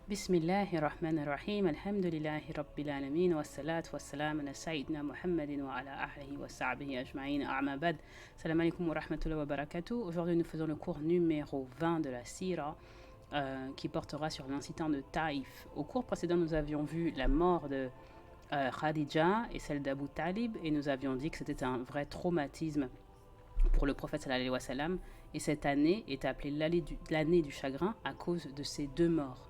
Bismillahir Rahmanir Rahim, Alhamdulillahi Rabbil Alamin, wa salatu wa salam ala Sayyidina Muhammadin wa ala ahlihi wa sahbihi ajma'in, a'ma bad. Salam alaikum wa rahmatullahi wa barakatuh. Aujourd'hui, nous faisons le cours numéro 20 de la Sira qui portera sur l'incident de Taïf. Au cours précédent, nous avions vu la mort de Khadija et celle d'Abu Talib et nous avions dit que c'était un vrai traumatisme pour le prophète sallallahu alayhi wa sallam, et cette année est appelée l'année du chagrin à cause de ces deux morts.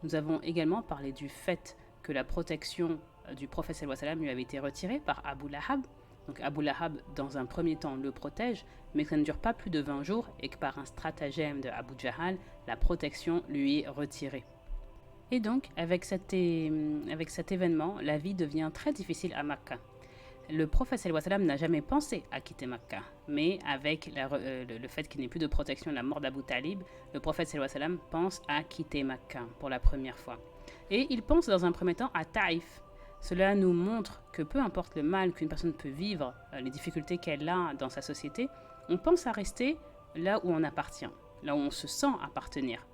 Nous avons également parlé du fait que la protection du prophète sallallahu alayhi wa sallam lui avait été retirée par Abu Lahab. Donc Abu Lahab, dans un premier temps, le protège, mais que ça ne dure pas plus de 20 jours et que par un stratagème de Abu Jahal, la protection lui est retirée. Et donc, avec cet événement, la vie devient très difficile à Makkah. Le prophète sallallahu alayhi wa sallam n'a jamais pensé à quitter Makkah, mais avec le fait qu'il n'y ait plus de protection, la mort d'Abu Talib, le prophète sallallahu alayhi wa sallam pense à quitter Makkah pour la première fois. Et il pense dans un premier temps à Taïf. Cela nous montre que peu importe le mal qu'une personne peut vivre, les difficultés qu'elle a dans sa société, on pense à rester là où on appartient, là où on se sent appartenir.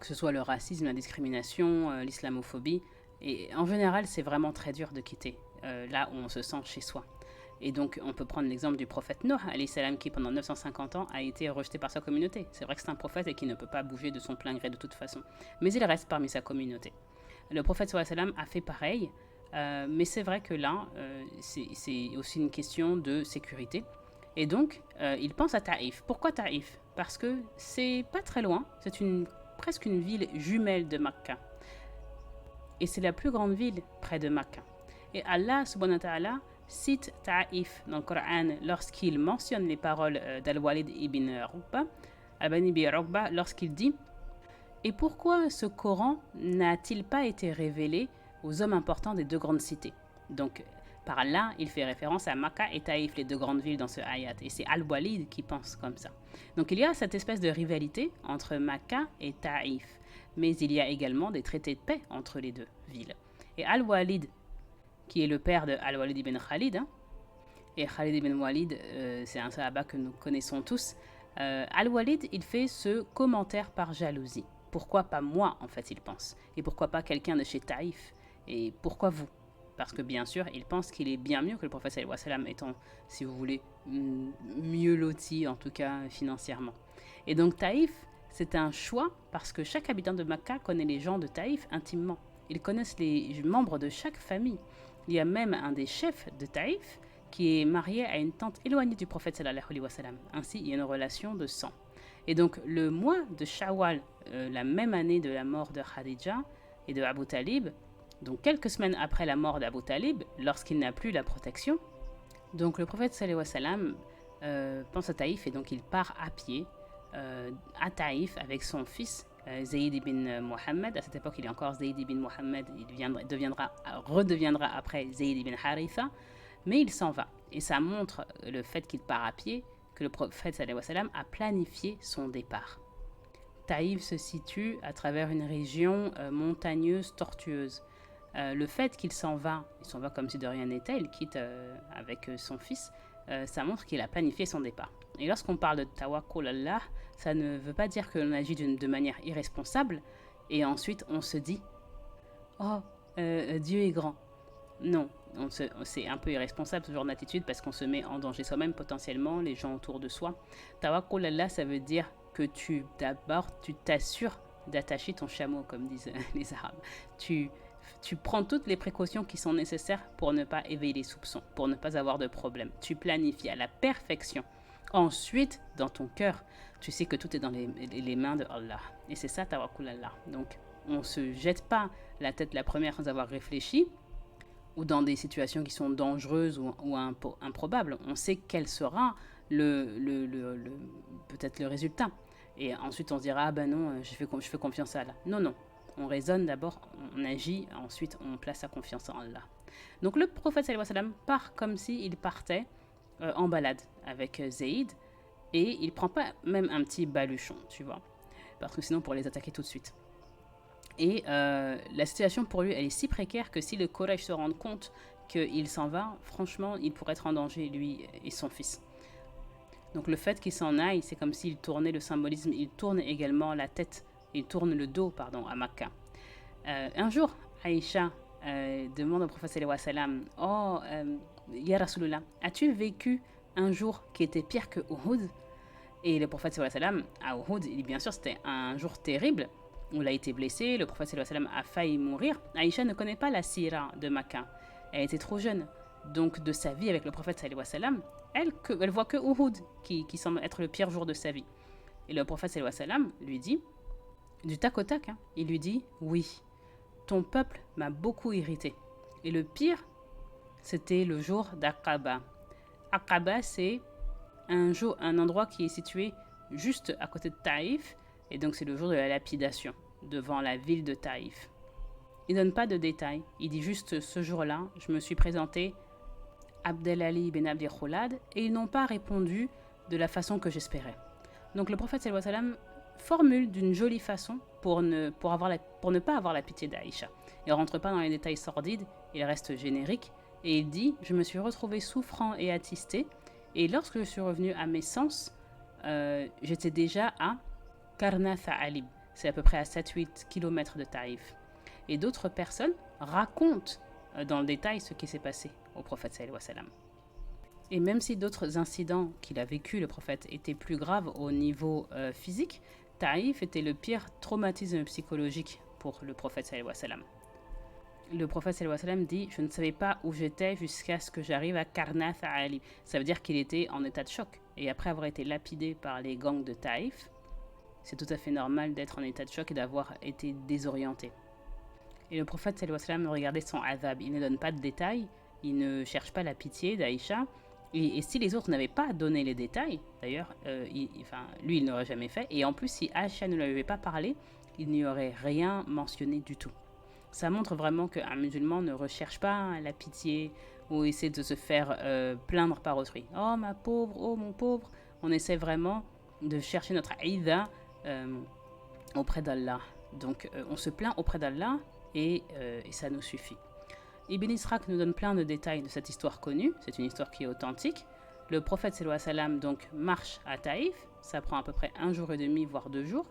Que ce soit le racisme, la discrimination, l'islamophobie. Et en général, c'est vraiment très dur de quitter là où on se sent chez soi. Et donc, on peut prendre l'exemple du prophète Noah, alayhi salam, qui pendant 950 ans a été rejeté par sa communauté. C'est vrai que c'est un prophète et qui ne peut pas bouger de son plein gré de toute façon. Mais il reste parmi sa communauté. Le prophète sallallahu alayhi wa sallam a fait pareil. Mais c'est vrai que là, c'est aussi une question de sécurité. Et donc, il pense à Taïf. Pourquoi Taïf? Parce que c'est pas très loin. C'est presque une ville jumelle de Makkah. Et c'est la plus grande ville près de Makkah. Et Allah subhanahu wa ta'ala cite Taïf dans le Coran lorsqu'il mentionne les paroles d'Al-Walid ibn Uqba, lorsqu'il dit « Et pourquoi ce Coran n'a-t-il pas été révélé aux hommes importants des deux grandes cités ?» Donc, par là, il fait référence à Makkah et Taïf, les deux grandes villes dans ce ayat. Et c'est Al-Walid qui pense comme ça. Donc, il y a cette espèce de rivalité entre Makkah et Taïf. Mais il y a également des traités de paix entre les deux villes. Et Al-Walid, qui est le père de Al-Walid ibn Khalid, et Khalid ibn Walid, c'est un sahaba que nous connaissons tous. Al-Walid, il fait ce commentaire par jalousie. Pourquoi pas moi, en fait, il pense. Et pourquoi pas quelqu'un de chez Taïf? Et pourquoi vous? Parce que bien sûr, il pense qu'il est bien mieux que le prophète sallallahu alayhi wa sallam, étant, si vous voulez, mieux loti, en tout cas financièrement. Et donc Taïf, c'est un choix parce que chaque habitant de Makkah connaît les gens de Taïf intimement. Ils connaissent les membres de chaque famille. Il y a même un des chefs de Taïf qui est marié à une tante éloignée du prophète sallallahu alayhi wa sallam. Ainsi, il y a une relation de sang. Et donc, le mois de Shawwal, la même année de la mort de Khadija et de Abu Talib, donc quelques semaines après la mort d'Abu Talib, lorsqu'il n'a plus la protection, donc le prophète sallallahu alayhi wa sallam pense à Taïf et donc il part à pied à Taïf avec son fils Zayd ibn Mohammed. À cette époque, il est encore Zayd ibn Mohammed, il redeviendra après Zayd ibn Haritha, mais il s'en va. Et ça montre le fait qu'il part à pied, que le prophète sallallahu alayhi wa sallam a planifié son départ. Taïf se situe à travers une région montagneuse, tortueuse. Le fait qu'il s'en va comme si de rien n'était, il quitte avec son fils, ça montre qu'il a planifié son départ. Et lorsqu'on parle de tawakkul Allah, ça ne veut pas dire que l'on agit de manière irresponsable et ensuite on se dit « Oh, Dieu est grand ». Non, c'est un peu irresponsable ce genre d'attitude parce qu'on se met en danger soi-même, potentiellement, les gens autour de soi. Tawakkul Allah, ça veut dire que d'abord, tu t'assures d'attacher ton chameau, comme disent les Arabes. Tu prends toutes les précautions qui sont nécessaires pour ne pas éveiller les soupçons, pour ne pas avoir de problème. Tu planifies à la perfection. Ensuite, dans ton cœur, tu sais que tout est dans les mains de Allah. Et c'est ça, tawakkul Allah. Donc, on ne se jette pas la tête la première sans avoir réfléchi, ou dans des situations qui sont dangereuses ou improbables. On sait quel sera peut-être le résultat. Et ensuite, on se dira, ah ben non, je fais confiance à Allah. Non, non. On raisonne d'abord, on agit, ensuite on place sa confiance en Allah. Donc le prophète sallallahu alayhi wa sallam part comme s'il partait en balade avec Zayd et il prend pas même un petit baluchon, tu vois, parce que sinon pour les attaquer tout de suite. Et la situation pour lui, elle est si précaire que si le Quraysh se rend compte qu'il s'en va, franchement, il pourrait être en danger, lui et son fils. Donc le fait qu'il s'en aille, c'est comme s'il tournait le symbolisme, il tourne également la tête il tourne le dos à Makkah. Un jour, Aïcha demande au prophète sallallahu alayhi wa sallam, oh, Ya Rasulullah, as-tu vécu un jour qui était pire que Uhud? Et le prophète sallallahu alayhi wa sallam, à Uhud, bien sûr, c'était un jour terrible, où il a été blessé, le prophète sallallahu alayhi wa sallam a failli mourir. Aïcha ne connaît pas la sira de Makkah, elle était trop jeune. Donc de sa vie avec le prophète sallallahu alayhi wa sallam, elle voit que Uhud, qui semble être le pire jour de sa vie. Et le prophète sallallahu alayhi wa sallam lui dit, du tac au tac, il lui dit, oui, ton peuple m'a beaucoup irrité. Et le pire, c'était le jour d'Aqaba. Aqaba, c'est un endroit qui est situé juste à côté de Taïf, et donc c'est le jour de la lapidation, devant la ville de Taïf. Il ne donne pas de détails, il dit juste ce jour-là, je me suis présenté Abdelali ben Abdi Khoulad, et ils n'ont pas répondu de la façon que j'espérais. Donc le prophète sallallahu alayhi wa sallam formule d'une jolie façon pour ne pas avoir la pitié d'Aïcha. Il ne rentre pas dans les détails sordides, il reste générique, et il dit, je me suis retrouvé souffrant et attristé, et lorsque je suis revenu à mes sens, j'étais déjà à Karna Tha'alib, c'est à peu près à 7-8 km de Taïf. Et d'autres personnes racontent dans le détail ce qui s'est passé au prophète sallallahu alayhi wa sallam. Et même si d'autres incidents qu'il a vécu, le prophète, étaient plus graves au niveau physique, Taïf était le pire traumatisme psychologique pour le prophète sallallahu alayhi wa sallam. Le prophète sallallahu alayhi wa sallam dit, je ne savais pas où j'étais jusqu'à ce que j'arrive à Karna Tha'alib. Ça veut dire qu'il était en état de choc. Et après avoir été lapidé par les gangs de Taïf, c'est tout à fait normal d'être en état de choc et d'avoir été désorienté. Et le prophète sallallahu alayhi wa sallam regardait son adhab. Il ne donne pas de détails, il ne cherche pas la pitié d'Aïcha. Et si les autres n'avaient pas donné les détails, d'ailleurs, lui, il n'aurait jamais fait. Et en plus, si Aïcha ne lui avait pas parlé, il n'y aurait rien mentionné du tout. Ça montre vraiment qu'un musulman ne recherche pas la pitié ou essaie de se faire plaindre par autrui. Oh ma pauvre, oh mon pauvre. On essaie vraiment de chercher notre aïda auprès d'Allah. Donc on se plaint auprès d'Allah et ça nous suffit. Ibn Israq nous donne plein de détails de cette histoire connue. C'est une histoire qui est authentique. Le prophète sallallahu alayhi wa sallam donc marche à Taïf. Ça prend à peu près 1 jour et demi, voire 2 jours.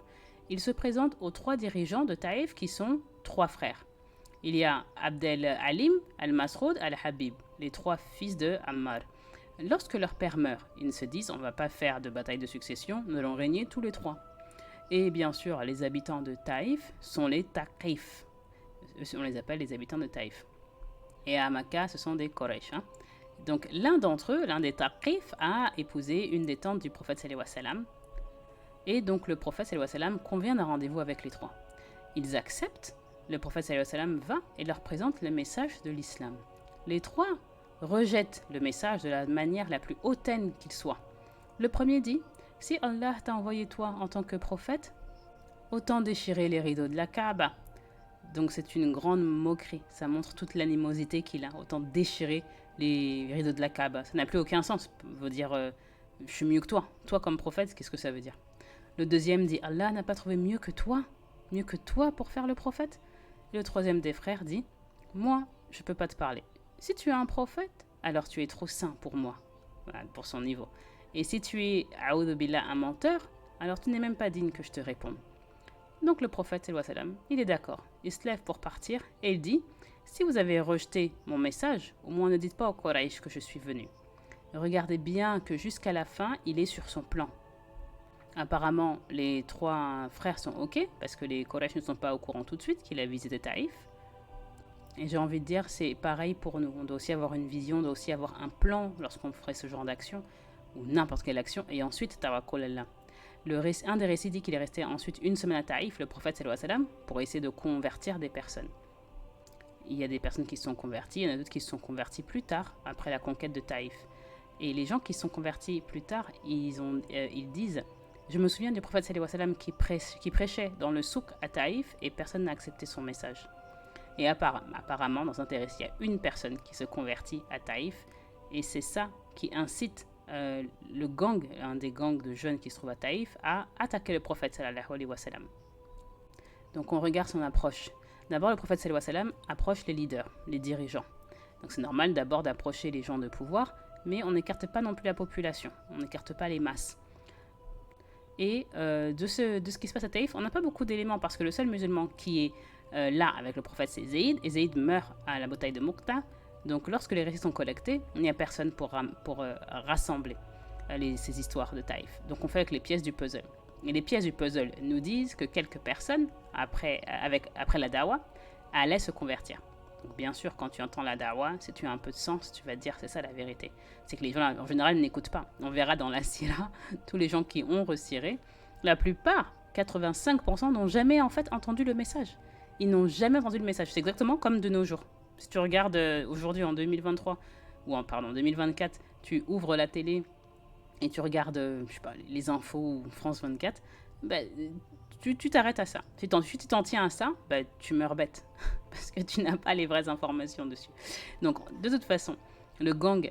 Il se présente aux 3 dirigeants de Taïf qui sont 3 frères. Il y a Abdel Halim, Al-Masroud, Al-Habib, les 3 fils de Ammar. Lorsque leur père meurt, ils se disent on ne va pas faire de bataille de succession, nous allons régner tous les 3. Et bien sûr, les habitants de Taïf sont les Taqif. On les appelle les habitants de Taïf. Et à Makkah, ce sont des Quraysh. Donc l'un d'entre eux, l'un des Taqif, a épousé une des tantes du prophète sallallahu alayhi wa sallam. Et donc le prophète sallallahu alayhi wa sallam convient d'un rendez-vous avec les 3. Ils acceptent, le prophète sallallahu alayhi wa sallam va et leur présente le message de l'islam. Les 3 rejettent le message de la manière la plus hautaine qu'il soit. Le premier dit, si Allah t'a envoyé toi en tant que prophète, autant déchirer les rideaux de la Kaaba. Donc c'est une grande moquerie, ça montre toute l'animosité qu'il a, autant déchirer les rideaux de la Kaaba. Ça n'a plus aucun sens, veut dire je suis mieux que toi. Toi comme prophète, qu'est-ce que ça veut dire? Le deuxième dit, Allah n'a pas trouvé mieux que toi pour faire le prophète. Et le troisième des frères dit, moi je ne peux pas te parler. Si tu es un prophète, alors tu es trop saint pour moi, voilà, pour son niveau. Et si tu es, a'udhu billah, un menteur, alors tu n'es même pas digne que je te réponde. Donc le prophète, sallallahu alayhi wa sallam, il est d'accord. Il se lève pour partir et il dit, si vous avez rejeté mon message, au moins ne dites pas au Quraysh que je suis venu. Regardez bien que jusqu'à la fin, il est sur son plan. Apparemment, les 3 frères sont OK, parce que les Quraysh ne sont pas au courant tout de suite qu'il a visité Taïf. Et j'ai envie de dire, c'est pareil pour nous. On doit aussi avoir une vision, on doit aussi avoir un plan lorsqu'on ferait ce genre d'action, ou n'importe quelle action, et ensuite, tawakkul Allah. Un des récits dit qu'il est resté ensuite 1 semaine à Taïf, le prophète sallallahu alayhi wa sallam, pour essayer de convertir des personnes. Il y a des personnes qui se sont converties, il y en a d'autres qui se sont converties plus tard, après la conquête de Taïf. Et les gens qui se sont convertis plus tard, ils disent, je me souviens du prophète sallallahu alayhi wa sallam qui prêchait dans le souk à Taïf et personne n'a accepté son message. Et apparemment, dans un des récits, il y a une personne qui se convertit à Taïf et c'est ça qui incite le gang, un des gangs de jeunes qui se trouve à Taïf, à attaquer le prophète sallallahu alayhi wa sallam. Donc on regarde son approche. D'abord, le prophète sallallahu alayhi wa sallam approche les leaders, les dirigeants. Donc c'est normal d'abord d'approcher les gens de pouvoir, mais on n'écarte pas non plus la population, on n'écarte pas les masses. Et de ce qui se passe à Taïf, on n'a pas beaucoup d'éléments parce que le seul musulman qui est là avec le prophète, c'est Zayd. Et Zayd meurt à la bataille de Muqta. Donc lorsque les récits sont collectés, il n'y a personne pour rassembler ces histoires de Taïf. Donc on fait avec les pièces du puzzle. Et les pièces du puzzle nous disent que quelques personnes, après la dawa, allaient se convertir. Donc bien sûr, quand tu entends la dawa, si tu as un peu de sens, tu vas te dire c'est ça la vérité. C'est que les gens en général n'écoutent pas. On verra dans la sira, tous les gens qui ont retiré, la plupart, 85%, n'ont jamais en fait entendu le message. Ils n'ont jamais entendu le message. C'est exactement comme de nos jours. Si tu regardes aujourd'hui en 2023, ou en 2024, tu ouvres la télé et tu regardes, je sais pas, les infos ou France 24, bah, tu t'arrêtes à ça. Si tu t'en tiens à ça, bah, tu meurs bête. Parce que tu n'as pas les vraies informations dessus. Donc, de toute façon, le gang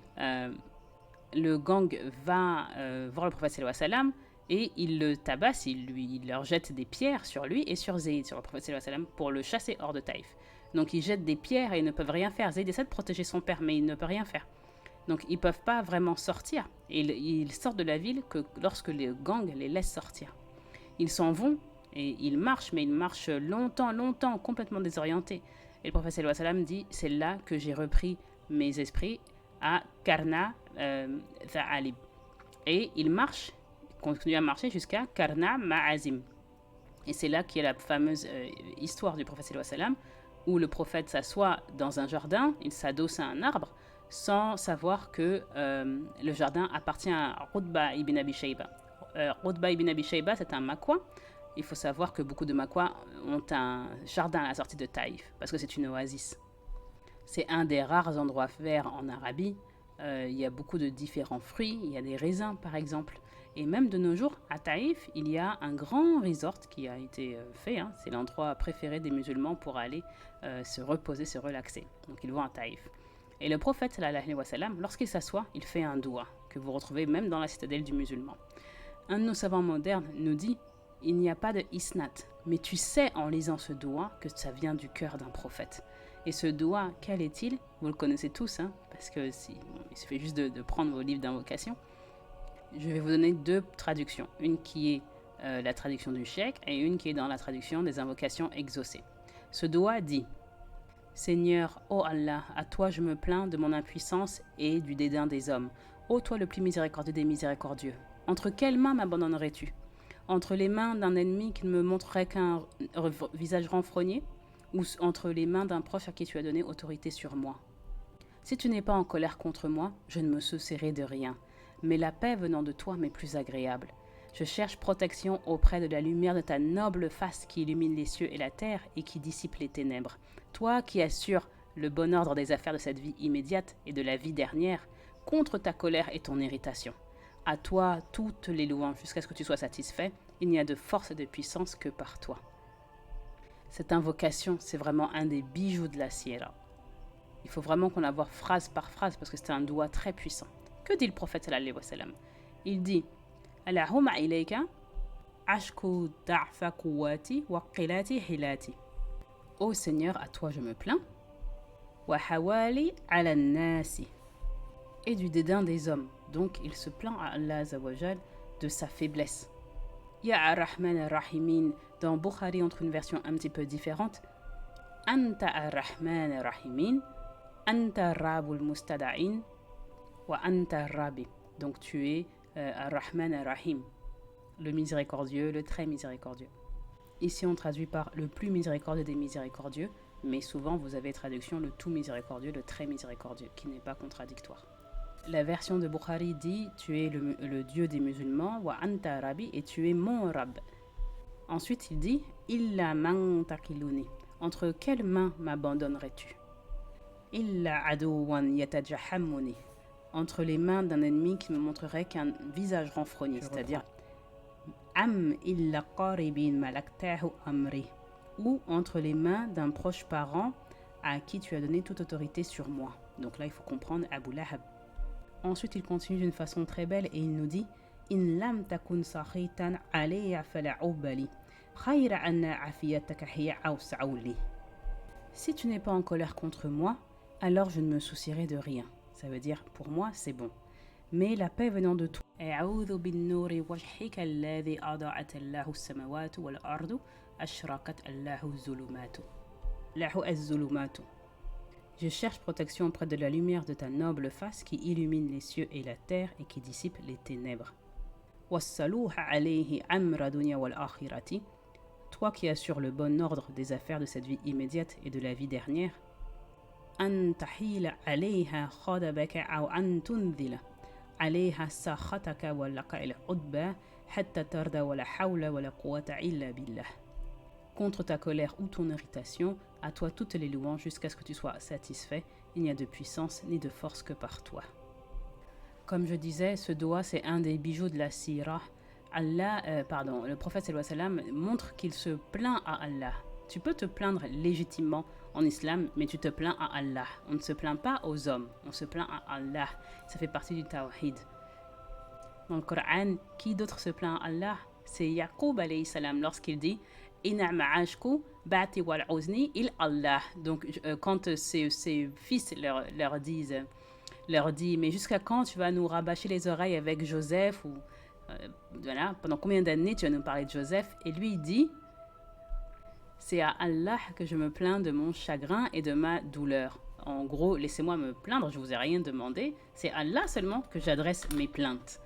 va voir le prophète sallallahu alayhi wa sallam et il le tabasse, il leur jette des pierres sur lui et sur Zayd, sur le prophète sallallahu alayhi wa sallam, pour le chasser hors de Taïf. Donc, ils jettent des pierres et ils ne peuvent rien faire. Zayd essaie de protéger son père, mais il ne peut rien faire. Donc, ils ne peuvent pas vraiment sortir. Et ils sortent de la ville que lorsque les gangs les laissent sortir. Ils s'en vont et ils marchent, mais ils marchent longtemps, complètement désorientés. Et le prophète sallallahu alayhi wa sallam dit, c'est là que j'ai repris mes esprits à Karna Tha'alib. Et ils marchent, continuent à marcher jusqu'à Karna Ma'azim. Et c'est là qu'il y a la fameuse histoire du prophète sallallahu alayhi wa sallam, où le prophète s'assoit dans un jardin, il s'adosse à un arbre, sans savoir que le jardin appartient à Utba ibn Abi Shayba. Utba ibn Abi Shayba, c'est un Makwa. Il faut savoir que beaucoup de Makwa ont un jardin à la sortie de Taïf, parce que c'est une oasis. C'est un des rares endroits verts en Arabie. Il y a beaucoup de différents fruits, il y a des raisins par exemple. Et même de nos jours, à Taïf, il y a un grand resort qui a été fait. Hein. C'est l'endroit préféré des musulmans pour aller se reposer, se relaxer. Donc ils vont à Taïf. Et le prophète, sallallahu alayhi wa sallam, lorsqu'il s'assoit, il fait un doua, que vous retrouvez même dans la citadelle du musulman. Un de nos savants modernes nous dit, il n'y a pas de isnat, mais tu sais en lisant ce doua que ça vient du cœur d'un prophète. Et ce doua, quel est-il? Vous le connaissez tous, hein, parce que il suffit juste de prendre vos livres d'invocation. Je vais vous donner deux traductions, une qui est la traduction du cheikh et une qui est dans la traduction des invocations exaucées. Ce doua dit, Seigneur, ô Allah, à toi je me plains de mon impuissance et du dédain des hommes. Ô toi le plus miséricordieux des miséricordieux, entre quelles mains m'abandonnerais-tu? Entre les mains d'un ennemi qui ne me montrerait qu'un visage renfrogné, ou entre les mains d'un proche à qui tu as donné autorité sur moi? Si tu n'es pas en colère contre moi, je ne me soucierai de rien, mais la paix venant de toi m'est plus agréable. Je cherche protection auprès de la lumière de ta noble face qui illumine les cieux et la terre et qui dissipe les ténèbres. Toi qui assures le bon ordre des affaires de cette vie immédiate et de la vie dernière, contre ta colère et ton irritation. À toi toutes les louanges jusqu'à ce que tu sois satisfait, il n'y a de force et de puissance que par toi. Cette invocation, c'est vraiment un des bijoux de la Sierra. Il faut vraiment qu'on la voit phrase par phrase parce que c'est un doigt très puissant. Que dit le prophète sallallahu alayhi wa sallam? Il dit Allahumma ilayka ashku da'fa quwwati wa qilati hilati. Ô Seigneur, à toi je me plains. Wa hawali ala nasi. Et du dédain des hommes. Donc il se plaint à Allah Azawajal de sa faiblesse. Ya ar-Rahman ar-Rahimin. Dans Bukhari, entre une version un petit peu différente, Anta ar-Rahman ar-Rahimin, Anta rabul mustada'in, wa Anta rabi. Donc tu es ar-Rahman ar-Rahim, le miséricordieux, le très miséricordieux. Ici on traduit par le plus miséricordieux des miséricordieux, mais souvent vous avez traduction le tout miséricordieux, le très miséricordieux, qui n'est pas contradictoire. La version de Bukhari dit tu es le Dieu des musulmans, wa Anta rabi, et tu es mon Rab. Ensuite, il dit Illa man takiluni. Entre quelles mains m'abandonnerais-tu? Illa adouwan yatajahammuni. Entre les mains d'un ennemi qui me montrerait qu'un visage renfrogné, c'est-à-dire Am illa qaribin malaktahu amri. Ou entre les mains d'un proche parent à qui tu as donné toute autorité sur moi. Donc là, il faut comprendre Abu Lahab. Ensuite, il continue d'une façon très belle et il nous dit In lam takun sakhitan alayya fala ubali. Si tu n'es pas en colère contre moi, alors je ne me soucierai de rien. Ça veut dire, pour moi, c'est bon. mais la paix venant de toi. أعوذ بالنور وجهك الذي أضاءت الله السماوات والأرض أشرقت الله الظلمات. الله الظلمات. Je cherche protection auprès de la lumière de ta noble face qui illumine les cieux et la terre et qui dissipe les ténèbres. والصلوح عليه أمر دنيا والآخرة. Toi qui assures le bon ordre des affaires de cette vie immédiate et de la vie dernière. أن تحيل عليها خدبك أو أن تنزل عليها ساختك ولقاء العتبى حتى ترضى ولا حول ولا قوة إلا بالله. Contre ta colère ou ton irritation, à toi toutes les louanges jusqu'à ce que tu sois satisfait. Il n'y a de puissance ni de force que par toi. Comme je disais, ce doigt c'est un des bijoux de la sirah. Le prophète sallallahu alayhi wa sallam montre qu'il se plaint à Allah. Tu peux te plaindre légitimement en islam, mais tu te plains à Allah. On ne se plaint pas aux hommes, on se plaint à Allah. Ça fait partie du tawhid. Dans le Coran, qui d'autre se plaint à Allah? C'est Yaqub alayhi salam lorsqu'il dit Inna ma'ashku ba'ti wal uzni il Allah. Donc quand ses fils leur dit mais jusqu'à quand tu vas nous rabâcher les oreilles avec Joseph ou voilà, pendant combien d'années tu vas nous parler de Joseph? Et lui il dit c'est à Allah que je me plains de mon chagrin et de ma douleur. En gros, laissez-moi me plaindre, je vous ai rien demandé. C'est à Allah seulement que j'adresse mes plaintes.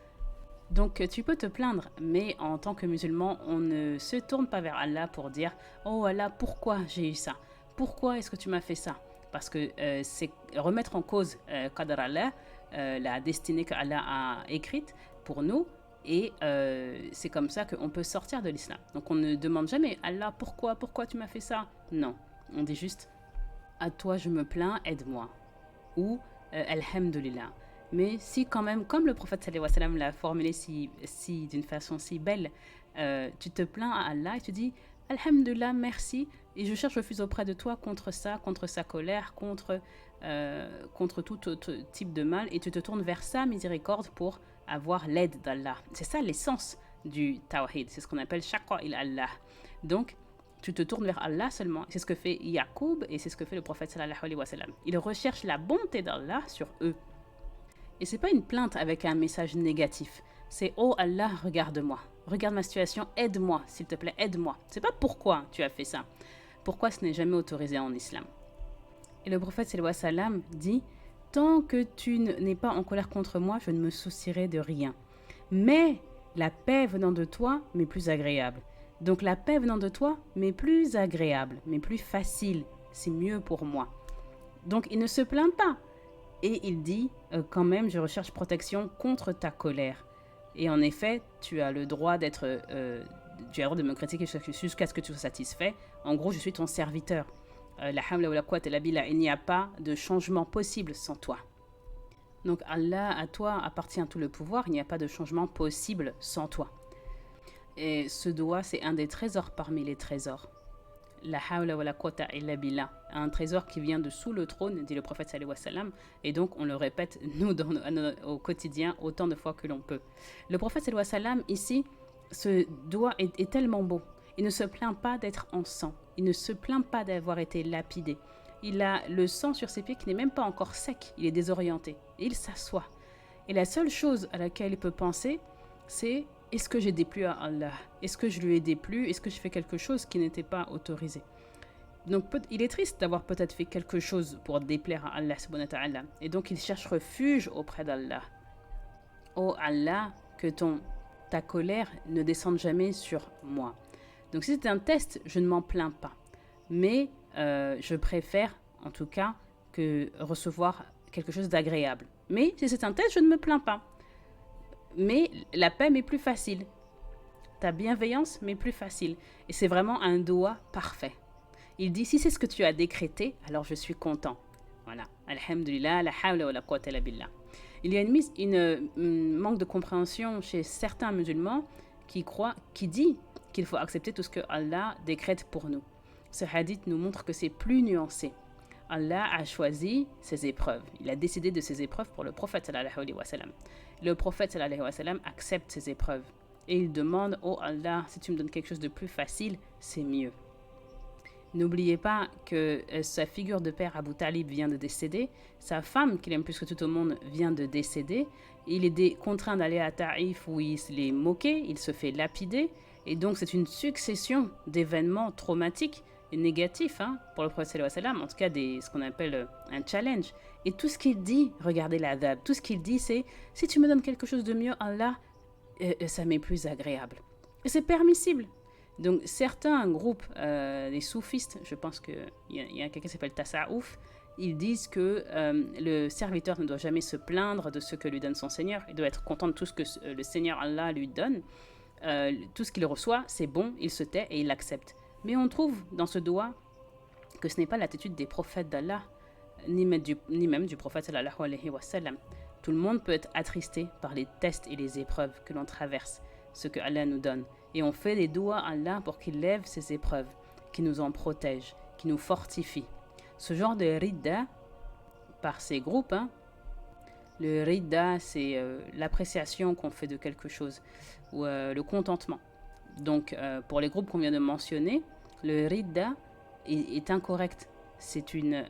Donc tu peux te plaindre, mais en tant que musulman, on ne se tourne pas vers Allah pour dire « Oh Allah, pourquoi j'ai eu ça? Pourquoi est-ce que tu m'as fait ça ?» Parce que c'est remettre en cause Qadar Allah, la destinée que Allah a écrite pour nous, et c'est comme ça qu'on peut sortir de l'islam. Donc on ne demande jamais « Allah, pourquoi tu m'as fait ça ?» Non, on dit juste « À toi je me plains, aide-moi » ou « Alhamdulillah ». Mais si quand même, comme le prophète sallallahu alayhi wa sallam l'a formulé d'une façon si belle, tu te plains à Allah et tu dis « Alhamdulillah, merci, et je cherche refuge auprès de toi contre ça, contre sa colère, contre tout type de mal, et tu te tournes vers sa miséricorde pour avoir l'aide d'Allah. » C'est ça l'essence du tawhid, c'est ce qu'on appelle « shaqqa il Allah ». Donc, tu te tournes vers Allah seulement. C'est ce que fait Yaqub et c'est ce que fait le prophète sallallahu alayhi wa sallam. Il recherche la bonté d'Allah sur eux. Et c'est pas une plainte avec un message négatif. C'est « Oh Allah, regarde-moi. Regarde ma situation, aide-moi, s'il te plaît, aide-moi. » C'est pas pourquoi tu as fait ça. Pourquoi ce n'est jamais autorisé en islam. Et le prophète sallallahu alayhi wa sallam dit « Tant que tu n'es pas en colère contre moi, je ne me soucierai de rien. Mais la paix venant de toi m'est plus agréable. » Donc la paix venant de toi m'est plus agréable, m'est plus facile. C'est mieux pour moi. Donc il ne se plaint pas. Et il dit, quand même, je recherche protection contre ta colère. Et en effet, tu as le droit tu as le droit de me critiquer jusqu'à ce que tu sois satisfait. En gros, je suis ton serviteur. La hawla wa la quwwata illa billah. Il n'y a pas de changement possible sans toi. Donc Allah, à toi appartient tout le pouvoir. Il n'y a pas de changement possible sans toi. Et ce doigt, c'est un des trésors parmi les trésors. La hawla wa la quwwata illa billah, un trésor qui vient de sous le trône, dit le prophète sallallahu alayhi wa sallam, et donc on le répète nous au quotidien autant de fois que l'on peut. Le prophète sallallahu alayhi wa sallam ici, ce doigt est tellement beau. Il ne se plaint pas d'être en sang, il ne se plaint pas d'avoir été lapidé. Il a le sang sur ses pieds qui n'est même pas encore sec, il est désorienté, et il s'assoit. Et la seule chose à laquelle il peut penser, c'est est-ce que j'ai déplu à Allah? Est-ce que je lui ai déplu? Est-ce que je fais quelque chose qui n'était pas autorisé? Donc il est triste d'avoir peut-être fait quelque chose pour déplaire à Allah subhanahu wa ta'ala. Et donc il cherche refuge auprès d'Allah. Oh Allah, que ta colère ne descende jamais sur moi. Donc si c'est un test, je ne m'en plains pas. Mais je préfère en tout cas que recevoir quelque chose d'agréable. Mais si c'est un test, je ne me plains pas. Mais la paix m'est plus facile. Ta bienveillance m'est plus facile. Et c'est vraiment un doigt parfait. Il dit, si c'est ce que tu as décrété, alors je suis content. Voilà. Alhamdulillah, la hawla wa la quwwata illa billah. Il y a une manque de compréhension chez certains musulmans qui dit qu'il faut accepter tout ce que Allah décrète pour nous. Ce hadith nous montre que c'est plus nuancé. Allah a choisi ses épreuves. Il a décidé de ses épreuves pour le prophète sallallahu alayhi wa sallam. Le prophète sallallahu alayhi wa sallam accepte ses épreuves. Et il demande, oh Allah, si tu me donnes quelque chose de plus facile, c'est mieux. N'oubliez pas que sa figure de père Abu Talib vient de décéder, sa femme, qu'il aime plus que tout au monde, vient de décéder, il est contraint d'aller à Taïf où il se les moqué, il se fait lapider, et donc c'est une succession d'événements traumatiques et négatifs pour le prophète sallallahu alayhi wa sallam, en tout cas ce qu'on appelle un challenge. Et tout ce qu'il dit, regardez l'adab, tout ce qu'il dit c'est « si tu me donnes quelque chose de mieux, Allah, ça m'est plus agréable ». Et c'est permissible. Donc certains groupes, les soufistes, je pense qu'il y a quelqu'un qui s'appelle Tassaouf, ils disent que le serviteur ne doit jamais se plaindre de ce que lui donne son Seigneur. Il doit être content de tout ce que le Seigneur Allah lui donne. Tout ce qu'il reçoit, c'est bon, il se tait et il l'accepte. Mais on trouve dans ce doigt que ce n'est pas l'attitude des prophètes d'Allah, ni même du prophète sallallahu alayhi wa sallam. Tout le monde peut être attristé par les tests et les épreuves que l'on traverse, ce que Allah nous donne. Et on fait des doigts à Allah pour qu'il lève ces épreuves, qu'il nous en protège, qu'il nous fortifie. Ce genre de ridda, par ces groupes, le ridda, c'est l'appréciation qu'on fait de quelque chose, ou le contentement. Donc, pour les groupes qu'on vient de mentionner, le ridda est incorrect. C'est une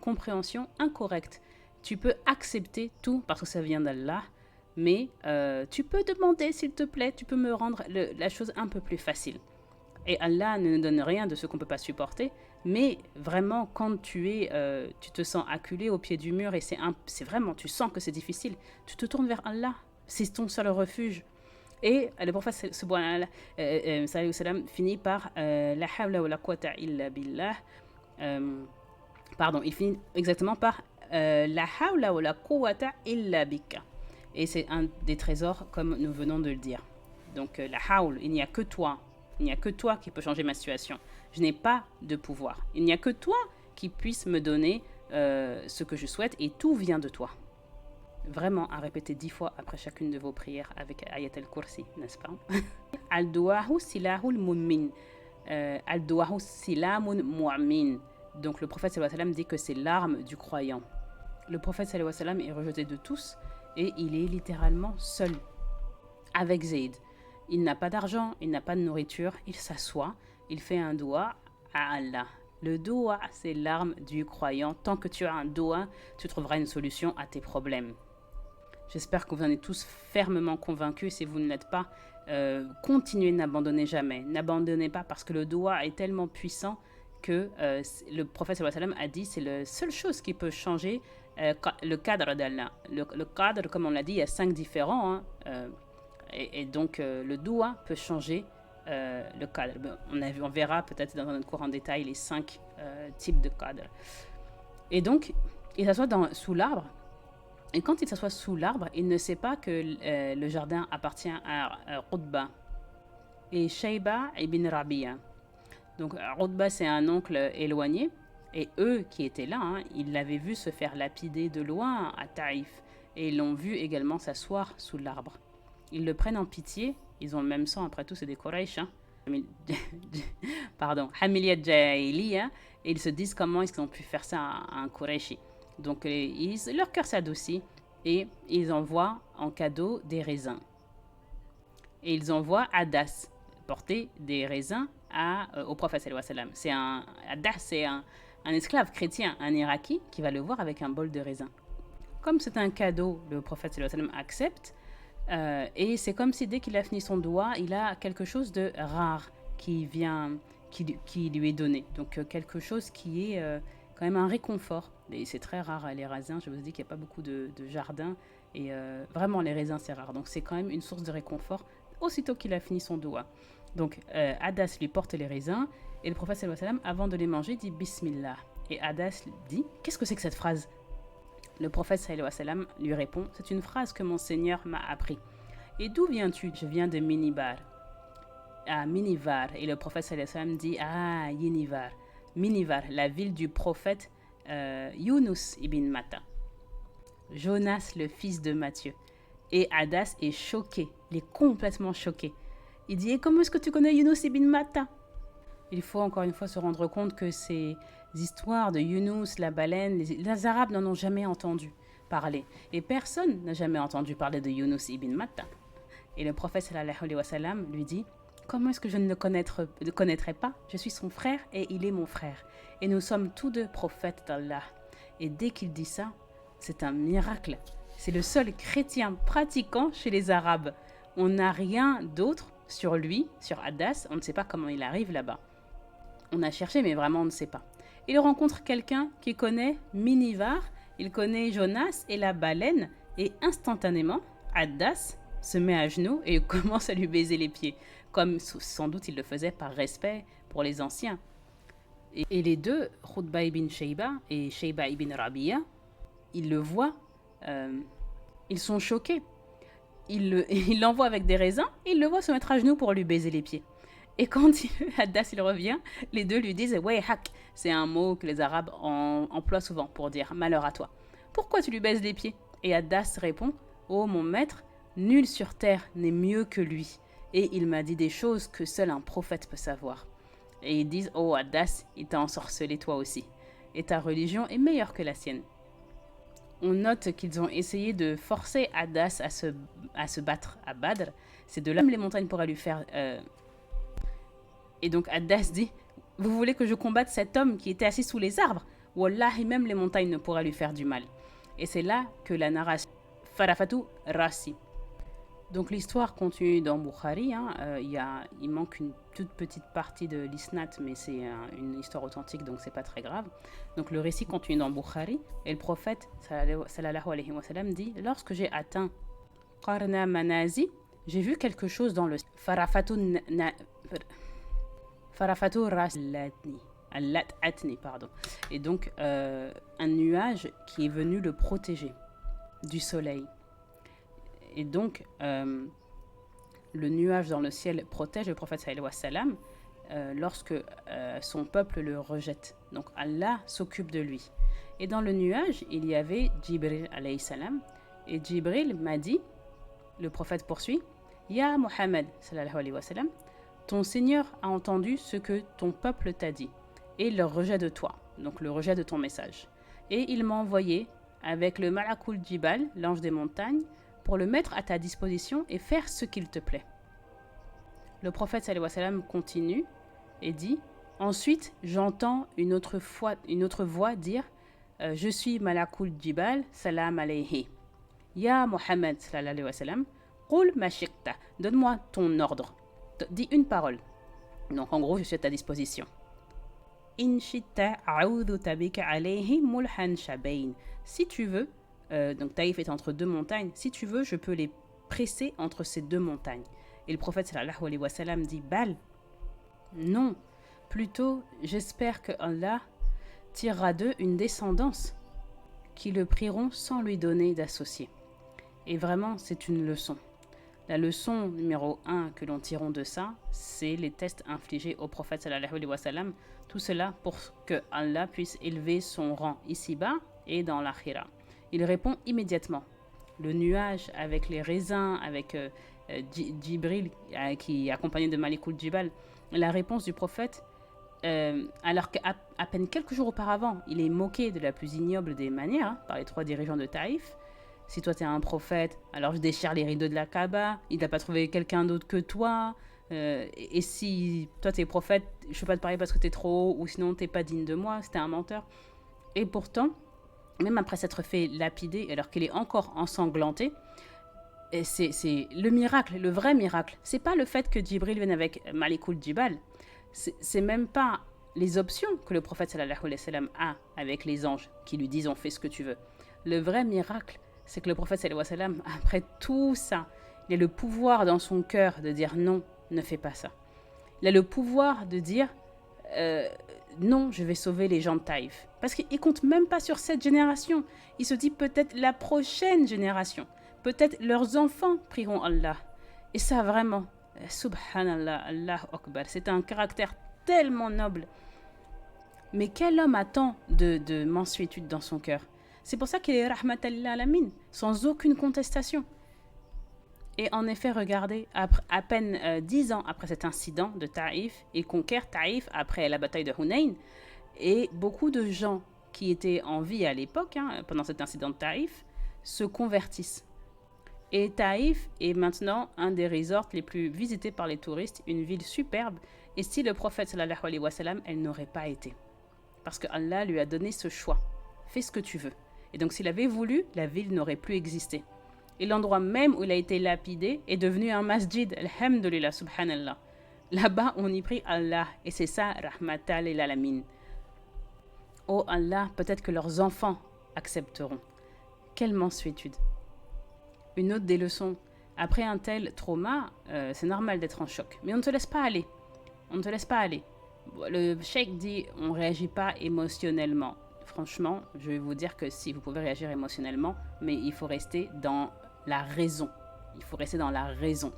compréhension incorrecte. Tu peux accepter tout parce que ça vient d'Allah, mais tu peux demander, s'il te plaît, tu peux me rendre la chose un peu plus facile. Et Allah ne nous donne rien de ce qu'on ne peut pas supporter, mais vraiment, quand tu te sens acculé au pied du mur et c'est vraiment, tu sens que c'est difficile, tu te tournes vers Allah, c'est ton seul refuge. Et le prophète sallallahu alayhi wa sallam finit par la hawla wa la quwwata illa billah. Il finit exactement par la hawla wa la quwwata illa bika. Et c'est un des trésors, comme nous venons de le dire. Donc la hawl, il n'y a que toi. Il n'y a que toi qui peux changer ma situation. Je n'ai pas de pouvoir. Il n'y a que toi qui puisse me donner ce que je souhaite et tout vient de toi. Vraiment à répéter 10 fois après chacune de vos prières avec Ayat al-Kursi, n'est-ce pas? Al-du'ahu silahul mu'min. Al-du'ahu silamun mu'min. Donc le prophète sallallahu alayhi wa sallam dit que c'est l'arme du croyant. Le prophète sallallahu alayhi wa sallam est rejeté de tous et il est littéralement seul avec Zayd. Il n'a pas d'argent, il n'a pas de nourriture, il s'assoit, il fait un doigt à Allah. Le doigt, c'est l'arme du croyant. Tant que tu as un doigt, tu trouveras une solution à tes problèmes. J'espère que vous en êtes tous fermement convaincus. Si vous ne l'êtes pas, continuez, n'abandonnez jamais. N'abandonnez pas parce que le doigt est tellement puissant que le prophète sallallahu alayhi wa sallam a dit c'est la seule chose qui peut changer le cadre d'Allah. Le cadre, comme on l'a dit, il y a 5 différents. Et donc, le doigt peut changer le cadre. On verra peut-être dans notre cours en détail les 5 types de cadres. Et donc, il s'assoit sous l'arbre. Et quand il s'assoit sous l'arbre, il ne sait pas que le jardin appartient à Qutba et Shayba ibn Rabi'a. Donc, Qutba, c'est un oncle éloigné. Et eux qui étaient là, ils l'avaient vu se faire lapider de loin à Taïf. Et ils l'ont vu également s'asseoir sous l'arbre. Ils le prennent en pitié. Ils ont le même sang, après tout, c'est des Quraysh. Pardon, Hamiliyat Jahiliya. Et ils se disent comment est-ce qu'ils ont pu faire ça à un Qurayshi. Donc, leur cœur s'adoucit et ils envoient en cadeau des raisins. Et ils envoient Adas porter des raisins au prophète sallallahu alayhi wa sallam. Adas, c'est un esclave chrétien, un Iraki, qui va le voir avec un bol de raisins. Comme c'est un cadeau, le prophète sallallahu alayhi wa sallam accepte. Et c'est comme si dès qu'il a fini son doigt, il a quelque chose de rare qui lui est donné. Donc quelque chose qui est quand même un réconfort. Et c'est très rare les raisins, je vous dis qu'il n'y a pas beaucoup de jardins. Et vraiment les raisins c'est rare. Donc c'est quand même une source de réconfort aussitôt qu'il a fini son doigt. Donc Adas lui porte les raisins et le prophète sallallahu alayhi wa sallam, avant de les manger, dit Bismillah. Et Adas dit, qu'est-ce que c'est que cette phrase? Le prophète sallallahu alayhi wa sallam lui répond, c'est une phrase que mon Seigneur m'a appris. Et d'où viens-tu? Je viens de Minibar. À Minivar. Et le prophète sallallahu alayhi wa sallam dit, ah, Yinivar. Minivar, la ville du prophète Yunus ibn Matta. Jonas, le fils de Matthieu. Et Adas est choqué, il est complètement choqué. Il dit, et comment est-ce que tu connais Yunus ibn Matta? Il faut encore une fois se rendre compte que ces histoires de Yunus, la baleine, les Arabes n'en ont jamais entendu parler. Et personne n'a jamais entendu parler de Yunus ibn Matta. Et le prophète sallallahu alayhi wa sallam lui dit, comment est-ce que je ne le connaîtrais pas? Je suis son frère et il est mon frère. Et nous sommes tous deux prophètes d'Allah. Et dès qu'il dit ça, c'est un miracle. C'est le seul chrétien pratiquant chez les Arabes. On n'a rien d'autre sur lui, sur Adas. On ne sait pas comment il arrive là-bas. On a cherché, mais vraiment on ne sait pas. Il rencontre quelqu'un qui connaît Minivar, il connaît Jonas et la baleine, et instantanément, Adas se met à genoux et commence à lui baiser les pieds, comme sans doute il le faisait par respect pour les anciens. Et les deux, Khutba ibn Shayba et Shayba ibn Rabi'a, ils le voient, ils sont choqués. Il l'envoie avec des raisins et il le voit se mettre à genoux pour lui baiser les pieds. Et quand Adas il revient, les deux lui disent « Wayhak », c'est un mot que les Arabes emploient souvent pour dire « malheur à toi ». Pourquoi tu lui baises les pieds? Et Adas répond « Oh mon maître, nul sur terre n'est mieux que lui. Et il m'a dit des choses que seul un prophète peut savoir. » Et ils disent « Oh Adas, il t'a ensorcelé toi aussi. Et ta religion est meilleure que la sienne. » On note qu'ils ont essayé de forcer Adas à se battre à Badr. C'est de là que les montagnes pourraient lui faire... Et donc Adas dit, vous voulez que je combatte cet homme qui était assis sous les arbres? Wallahi, même les montagnes ne pourraient lui faire du mal. Et c'est là que la narration Farafatou Rassi. Donc l'histoire continue dans Bukhari. Il manque une toute petite partie de l'isnat, mais c'est une histoire authentique, donc c'est pas très grave. Donc le récit continue dans Bukhari. Et le prophète, sallallahu alayhi wa sallam, dit, lorsque j'ai atteint Qarna Manazi, j'ai vu quelque chose dans le Farafatou Raslatni, pardon. Et donc, un nuage qui est venu le protéger du soleil. Et donc, le nuage dans le ciel protège le prophète sallallahu alayhi wa sallam lorsque son peuple le rejette. Donc, Allah s'occupe de lui. Et dans le nuage, il y avait Jibril alayhi salam. Et Jibril m'a dit, le prophète poursuit, Ya Muhammad sallallahu alayhi wa sallam, ton Seigneur a entendu ce que ton peuple t'a dit, et le rejet de toi, donc le rejet de ton message. Et il m'a envoyé avec le Malakul Jibal, l'ange des montagnes, pour le mettre à ta disposition et faire ce qu'il te plaît. Le prophète sallallahu alayhi wa sallam continue et dit, ensuite j'entends une autre voix dire, je suis Malakul Jibal, salam alayhi. Ya Muhammad sallallahu alayhi wa sallam, qul ma shiqta, donne-moi ton ordre. Dis une parole. Donc en gros, je suis à ta disposition. Si tu veux, donc Taïf est entre deux montagnes, si tu veux, je peux les presser entre ces deux montagnes. Et le prophète sallallahu alayhi wa sallam dit, Bal, non, plutôt j'espère que Allah tirera d'eux une descendance qui le prieront sans lui donner d'associés. Et vraiment, c'est une leçon. La leçon numéro 1 que l'on tirons de ça, c'est les tests infligés au prophète sallallahu alayhi wa sallam. Tout cela pour que Allah puisse élever son rang ici-bas et dans l'akhira. Il répond immédiatement. Le nuage avec les raisins, avec Jibril qui est accompagné de Malikul Jibal, la réponse du prophète, alors qu'à peine quelques jours auparavant, il est moqué de la plus ignoble des manières par les 3 dirigeants de Taïf. Si toi, tu es un prophète, alors je déchire les rideaux de la Kaaba. Il n'a pas trouvé quelqu'un d'autre que toi. Et si toi, tu es prophète, je ne peux pas te parler parce que tu es trop haut ou sinon, tu n'es pas digne de moi. C'était un menteur. Et pourtant, même après s'être fait lapider, alors qu'il est encore ensanglanté, c'est le miracle, le vrai miracle. Ce n'est pas le fait que Jibril vienne avec Malikul Jibal. C'est même pas les options que le prophète sallallahu alayhi wa sallam a avec les anges qui lui disent « on fait ce que tu veux ». Le vrai miracle, c'est que le prophète sallallahu alayhi wa sallam, après tout ça, il a le pouvoir dans son cœur de dire non, ne fais pas ça. Il a le pouvoir de dire non, je vais sauver les gens de Taïf. Parce qu'il ne compte même pas sur cette génération. Il se dit peut-être la prochaine génération. Peut-être leurs enfants prieront Allah. Et ça vraiment, subhanallah, Allahu Akbar, c'est un caractère tellement noble. Mais quel homme a tant de mansuétude dans son cœur? C'est pour ça qu'il est rahmatan lil alamin, sans aucune contestation. Et en effet, regardez, à peine 10 ans après cet incident de Taïf, il conquiert Taïf après la bataille de Hunayn. Et beaucoup de gens qui étaient en vie à l'époque, pendant cet incident de Taïf, se convertissent. Et Taïf est maintenant un des resorts les plus visités par les touristes, une ville superbe. Et si le prophète sallallahu alayhi wa sallam, elle n'aurait pas été. Parce que Allah lui a donné ce choix. Fais ce que tu veux. Et donc s'il avait voulu, la ville n'aurait plus existé. Et l'endroit même où il a été lapidé est devenu un masjid. Alhamdulillah, subhanallah. Là-bas, on y prie Allah. Et c'est ça, rahmatal lil alamin. Oh Allah, peut-être que leurs enfants accepteront. Quelle mansuétude. Une autre des leçons. Après un tel trauma, c'est normal d'être en choc. Mais on ne te laisse pas aller. On ne te laisse pas aller. Le cheikh dit, on ne réagit pas émotionnellement. Franchement, je vais vous dire que si, vous pouvez réagir émotionnellement, mais il faut rester dans la raison. Il faut rester dans la raison.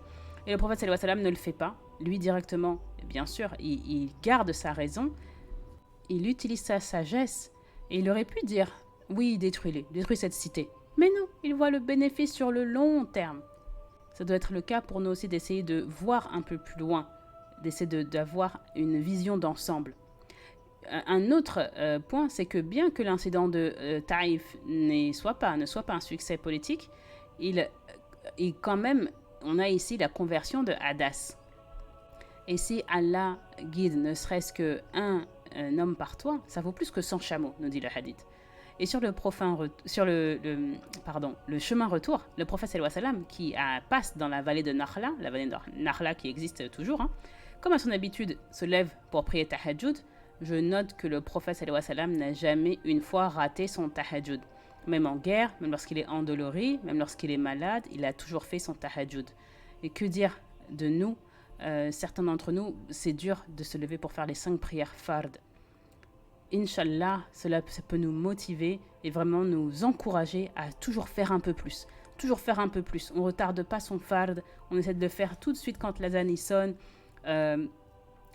Et le prophète sallallahu alayhi wa sallam ne le fait pas. Lui directement, bien sûr, il garde sa raison. Il utilise sa sagesse. Et il aurait pu dire, oui, détruis-les, détruis cette cité. Mais non, il voit le bénéfice sur le long terme. Ça doit être le cas pour nous aussi d'essayer de voir un peu plus loin, d'essayer d'avoir une vision d'ensemble. Un autre point, c'est que bien que l'incident de Taïf ne soit pas un succès politique, il quand même, on a ici la conversion de Hadas. Et si Allah guide ne serait-ce qu'un homme par toi, ça vaut plus que 100 chameaux, nous dit le hadith. Et sur le chemin retour, le prophète sallallahu alayhi wa sallam qui passe dans la vallée de Nakhla, la vallée de Nakhla qui existe toujours, comme à son habitude se lève pour prier tahajjud, je note que le prophète sallallahu alayhi wa sallam n'a jamais une fois raté son tahajjud. Même en guerre, même lorsqu'il est endolori, même lorsqu'il est malade, il a toujours fait son tahajjud. Et que dire de nous, certains d'entre nous, c'est dur de se lever pour faire les 5 prières fard. Inch'Allah, ça peut nous motiver et vraiment nous encourager à toujours faire un peu plus. Toujours faire un peu plus. On ne retarde pas son fard, on essaie de le faire tout de suite quand l'azan sonne,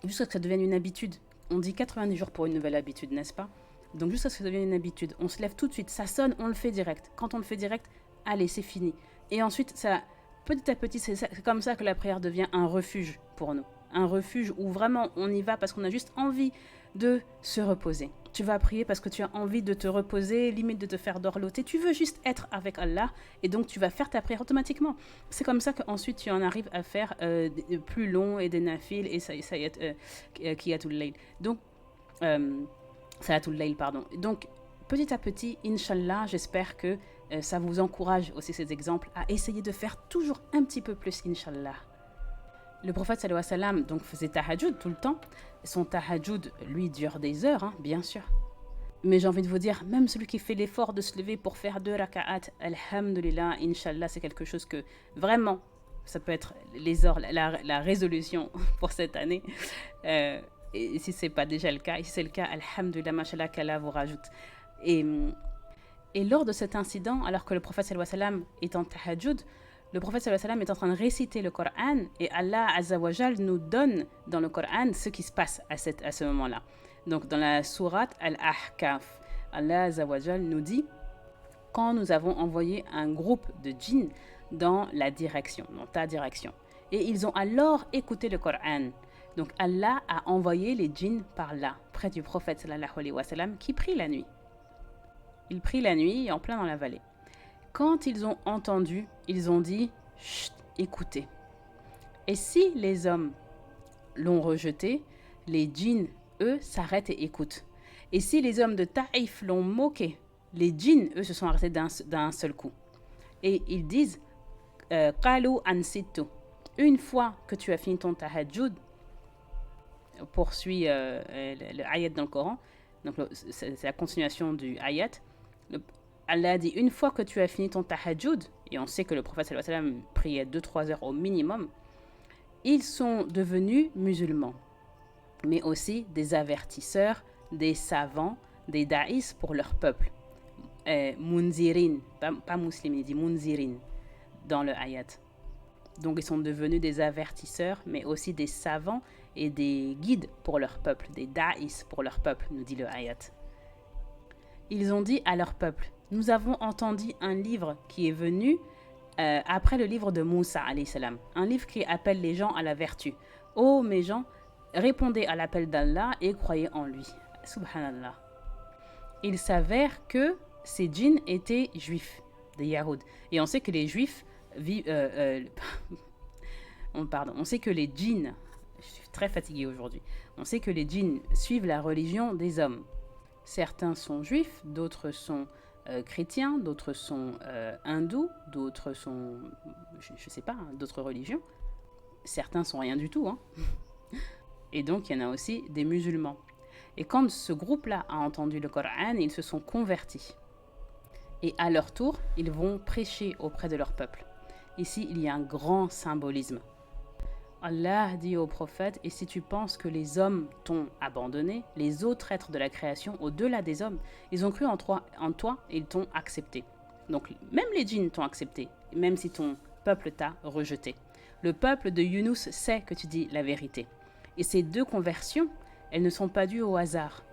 jusqu'à ce que ça devienne une habitude. On dit 90 jours pour une nouvelle habitude, n'est-ce pas? Donc jusqu'à ce que ça devienne une habitude, on se lève tout de suite, ça sonne, on le fait direct. Quand on le fait direct, allez, c'est fini. Et ensuite, ça, petit à petit, c'est comme ça que la prière devient un refuge pour nous. Un refuge où vraiment on y va parce qu'on a juste envie de se reposer. Tu vas prier parce que tu as envie de te reposer, limite de te faire dorloter. Tu veux juste être avec Allah et donc tu vas faire ta prière automatiquement. C'est comme ça qu'ensuite tu en arrives à faire plus long et des nafil et Qiyatul Layl. Donc, Salatul Layl, pardon. Donc, petit à petit, Inch'Allah, j'espère que ça vous encourage aussi ces exemples à essayer de faire toujours un petit peu plus, Inch'Allah. Le prophète sallallahu alayhi wa sallam donc faisait tahajjud tout le temps. Son tahajjud, lui, dure des heures, bien sûr. Mais j'ai envie de vous dire, même celui qui fait l'effort de se lever pour faire 2 raka'at, alhamdulillah, Inch'Allah, c'est quelque chose que vraiment, ça peut être la résolution pour cette année. Et si ce n'est pas déjà le cas, et si c'est le cas, alhamdulillah, mashallah, qu'Allah vous rajoute. Et lors de cet incident, alors que le prophète sallallahu alayhi wa sallam est en tahajjud, le prophète sallallahu alayhi wa sallam est en train de réciter le Coran et Allah Azza wa Jal nous donne dans le Coran ce qui se passe à ce moment-là. Donc dans la sourate Al-Ahkaf, Allah Azza wa Jal nous dit quand nous avons envoyé un groupe de djinns dans ta direction. Et ils ont alors écouté le Coran. Donc Allah a envoyé les djinns par là, près du prophète sallallahu alayhi wa sallam qui prie la nuit. Il prie la nuit en plein dans la vallée. Quand ils ont entendu, ils ont dit « Chut, écoutez ». Et si les hommes l'ont rejeté, les djinns, eux, s'arrêtent et écoutent. Et si les hommes de Taïf l'ont moqué, les djinns, eux, se sont arrêtés d'un seul coup. Et ils disent « Qalu ansitu ». Une fois que tu as fini ton tahajjud, poursuit le ayat dans le Coran, donc c'est la continuation du ayat. Allah a dit, une fois que tu as fini ton tahajjud, et on sait que le prophète sallallahu alayhi wa sallam priait 2-3 heures au minimum, ils sont devenus musulmans, mais aussi des avertisseurs, des savants, des daïs pour leur peuple. Munzirin, pas musulmans, il dit munzirin dans le ayat. Donc ils sont devenus des avertisseurs, mais aussi des savants et des guides pour leur peuple, des daïs pour leur peuple, nous dit le ayat. Ils ont dit à leur peuple, nous avons entendu un livre qui est venu après le livre de Moussa, alayhi salam, un livre qui appelle les gens à la vertu. Ô mes gens, répondez à l'appel d'Allah et croyez en lui. Subhanallah. Il s'avère que ces djinns étaient juifs, des Yahoud. Et on sait que les juifs on sait que les djinns, je suis très fatiguée aujourd'hui, on sait que les djinns suivent la religion des hommes. Certains sont juifs, d'autres sont chrétiens, d'autres sont hindous, d'autres sont, je ne sais pas, hein, d'autres religions. Certains sont rien du tout, hein. Et donc, il y en a aussi des musulmans. Et quand ce groupe-là a entendu le Coran, ils se sont convertis. Et à leur tour, ils vont prêcher auprès de leur peuple. Ici, il y a un grand symbolisme. Allah dit au prophète, et si tu penses que les hommes t'ont abandonné, les autres êtres de la création, au-delà des hommes, ils ont cru en toi et ils t'ont accepté. Donc même les djinns t'ont accepté, même si ton peuple t'a rejeté. Le peuple de Yunus sait que tu dis la vérité. Et ces deux conversions, elles ne sont pas dues au hasard.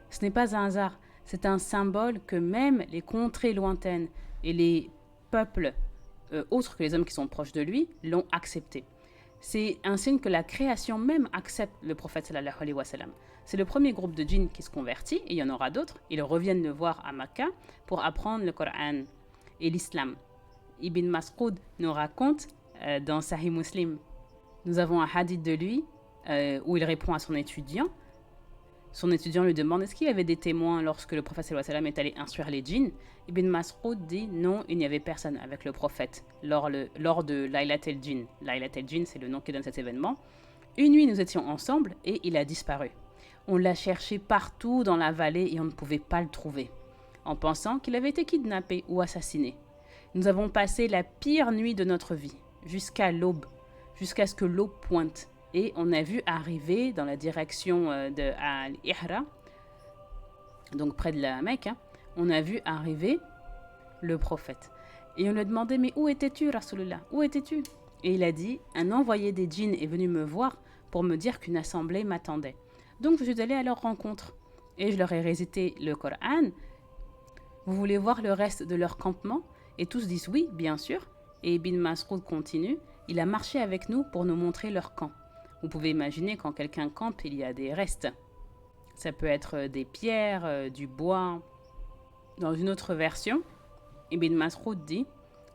Ce n'est pas un hasard, c'est un symbole que même les contrées lointaines et les peuples autres que les hommes qui sont proches de lui l'ont accepté. C'est un signe que la création même accepte le prophète sallallahu alayhi wa sallam. C'est le premier groupe de djinns qui se convertit, et il y en aura d'autres. Ils reviennent le voir à Makkah pour apprendre le Coran et l'islam. Ibn Mas'ud nous raconte dans Sahih Muslim, nous avons un hadith de lui où il répond à son étudiant. Son étudiant lui demande est-ce qu'il y avait des témoins lorsque le prophète sallallahu alayhi wa sallam est allé instruire les djinns. Ibn Mas'ud dit non, il n'y avait personne avec le prophète lors de Laylat el-Jinn. Laylat el-Jinn, c'est le nom qui donne cet événement. Une nuit, nous étions ensemble et il a disparu. On l'a cherché partout dans la vallée et on ne pouvait pas le trouver, en pensant qu'il avait été kidnappé ou assassiné. Nous avons passé la pire nuit de notre vie, jusqu'à l'aube, jusqu'à ce que l'aube pointe. Et on a vu arriver dans la direction de Al-Ihra, donc près de la Mecque, hein, on a vu arriver le prophète. Et on lui a demandé, mais où étais-tu, Rasulullah? Où étais-tu? Et il a dit, un envoyé des djinns est venu me voir pour me dire qu'une assemblée m'attendait. Donc je suis allée à leur rencontre. Et je leur ai récité le Coran. Vous voulez voir le reste de leur campement? Et tous disent oui, bien sûr. Et Ibn Mas'ud continue, il a marché avec nous pour nous montrer leur camp. Vous pouvez imaginer quand quelqu'un campe, il y a des restes. Ça peut être des pierres, du bois. Dans une autre version, Ibn Mas'ud dit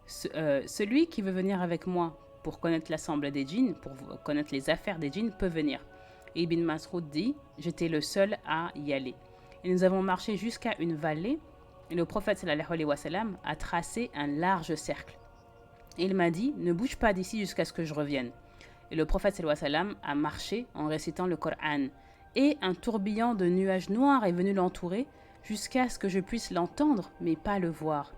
celui qui veut venir avec moi pour connaître l'assemblée des djinns, pour connaître les affaires des djinns, peut venir. Et Ibn Mas'ud dit j'étais le seul à y aller. Et nous avons marché jusqu'à une vallée et le prophète sallallahu alayhi wa sallam a tracé un large cercle. Et il m'a dit ne bouge pas d'ici jusqu'à ce que je revienne. Et le prophète sallallahu alayhi wa sallam a marché en récitant le Coran. Et un tourbillon de nuages noirs est venu l'entourer jusqu'à ce que je puisse l'entendre, mais pas le voir.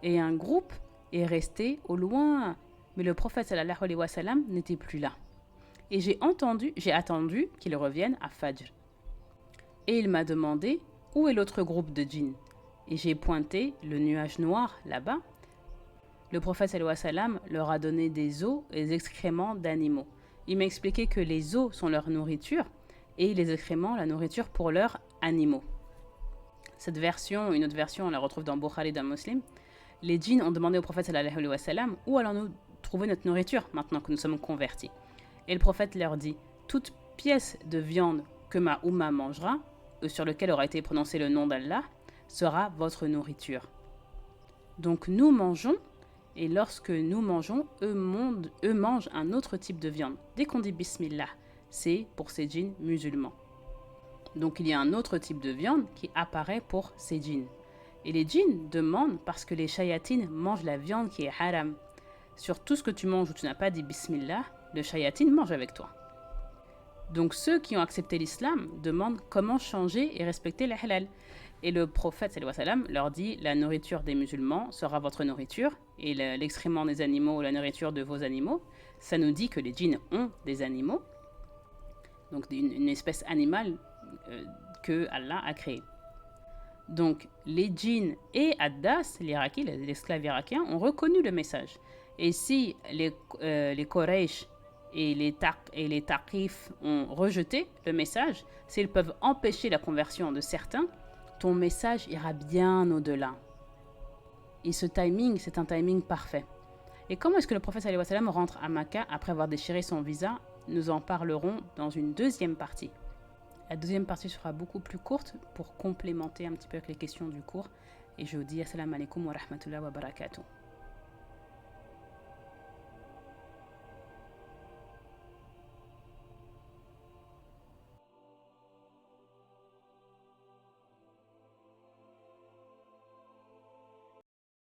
Et un groupe est resté au loin, mais le prophète sallallahu alayhi wa sallam n'était plus là. Et j'ai attendu qu'il revienne à Fajr. Et il m'a demandé où est l'autre groupe de djinns. Et j'ai pointé le nuage noir là-bas. Le prophète sallallahu alayhi wa sallam leur a donné des os et des excréments d'animaux. Il m'a expliqué que les os sont leur nourriture et les excréments la nourriture pour leurs animaux. Cette version, une autre version, on la retrouve dans Bukhari dans Muslim. Les djinns ont demandé au prophète sallallahu alayhi wa sallam où allons-nous trouver notre nourriture maintenant que nous sommes convertis. Et le prophète leur dit toute pièce de viande que ma Oumma mangera, sur lequel aura été prononcé le nom d'Allah, sera votre nourriture. Donc nous mangeons. Et lorsque nous mangeons, eux mangent un autre type de viande. Dès qu'on dit Bismillah, c'est pour ces djinns musulmans. Donc il y a un autre type de viande qui apparaît pour ces djinns. Et les djinns demandent parce que les shayatines mangent la viande qui est haram. Sur tout ce que tu manges où tu n'as pas dit Bismillah, le shayatin mange avec toi. Donc ceux qui ont accepté l'islam demandent comment changer et respecter la halal. Et le prophète sallallahu alayhi wa sallam leur dit la nourriture des musulmans sera votre nourriture et l'excrément des animaux, la nourriture de vos animaux. Ça nous dit que les djinns ont des animaux, donc une espèce animale que Allah a créée. Donc les djinns et Addas, l'Iraki, l'esclave irakien, ont reconnu le message. Et si les Quraysh et les Taqif ont rejeté le message, s'ils peuvent empêcher la conversion de certains, ton message ira bien au-delà. Et ce timing, c'est un timing parfait. Et comment est-ce que le prophète sallallahu alayhi wa sallam rentre à Makkah après avoir déchiré son visa? Nous en parlerons dans une deuxième partie. La deuxième partie sera beaucoup plus courte pour complémenter un petit peu avec les questions du cours. Et je vous dis assalamu alaikum wa rahmatullahi wa barakatuh.